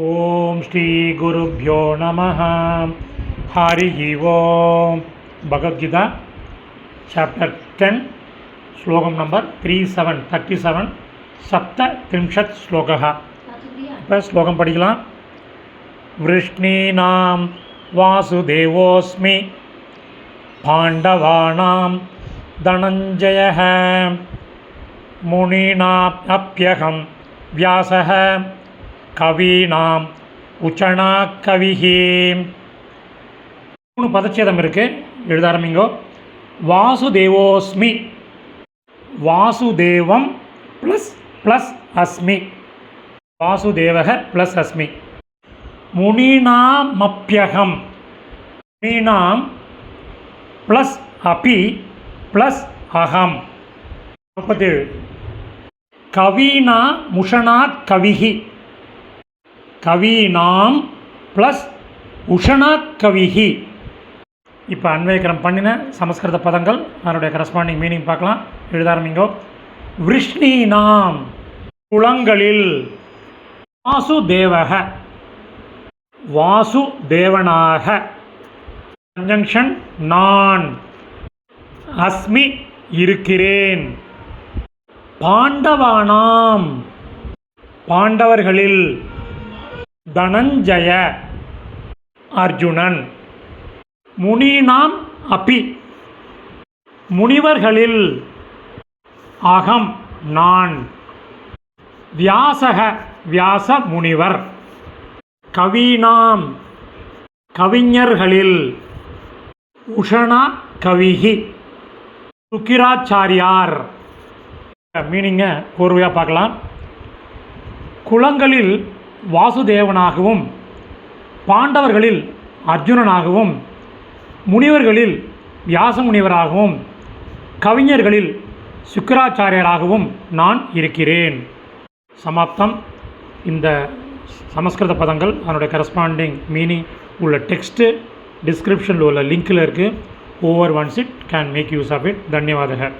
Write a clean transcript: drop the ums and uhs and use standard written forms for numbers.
ஓம் ஸ்ரீ குருப்யோ நமஹ. ஹரிஹி ஓம். பகவத்கீதா சாப்டர் 10 ஸ்லோகம் நம்பர் 37 சப்தத்ரிம்ஷத் ஸ்லோகः. இப்போ ஸ்லோகம் படிக்கலாம். விருஷ்ணீனாம் வாசுதேவோஸ்மி பாண்டவானாம் தனஞ்சயः முனீனாம் அப்யகம் வியாசः கவீனாம் உச்சனா கவிஹி. 3 பதச்சேதம் இருக்குது, எழுத ஆரம்பிங்கோ. வாசுதேவோஸ்மி, வாசுதேவம் ப்ளஸ் அஸ்மி, வாசுதேவக ப்ளஸ் அஸ்மி. முனீனாமப்யகம், முனீனாம் ப்ளஸ் அபி ப்ளஸ் அகம். 37. கவீனா முஷனா கவிஹி, கவீனாம் ப்ளஸ் உஷனா கவிஹி. இப்போ அன்வயக்கரம் பண்ணின சமஸ்கிருத பதங்கள், அதனுடைய கரஸ்பாண்டிங் மீனிங் பார்க்கலாம். எழுத ஆரம்பிங்கோ. விருஷ்ணீனாம், குளங்களில். வாசுதேவக, வாசுதேவனாக. கன்ஜங்ஷன் நான். அஸ்மி, இருக்கிறேன். பாண்டவானாம், பாண்டவர்களில். தனஞ்சய, அர்ஜுனன். முனீனாம் அபி, முனிவர்களில். அகம், நான். வியாசக, வியாச முனிவர். கவீனாம், கவிஞர்களில். உஷனா கவிஹி, சுக்கிராச்சாரியார். மீனிங்கை கோர்வையாக பார்க்கலாம். குளங்களில் வாசுதேவனாகவும், பாண்டவர்களில் அர்ஜுனனாகவும், முனிவர்களில் வியாச முனிவராகவும், கவிஞர்களில் சுக்கிராச்சாரியராகவும் நான் இருக்கிறேன். சமாப்தம். இந்த சமஸ்கிருத பதங்கள், அதனுடைய கரஸ்பாண்டிங் மீனிங் உள்ள டெக்ஸ்ட்டு டிஸ்கிரிப்ஷனில் உள்ள லிங்க்கில் இருக்குது. Over once it can make use of it. தன்யவாதக.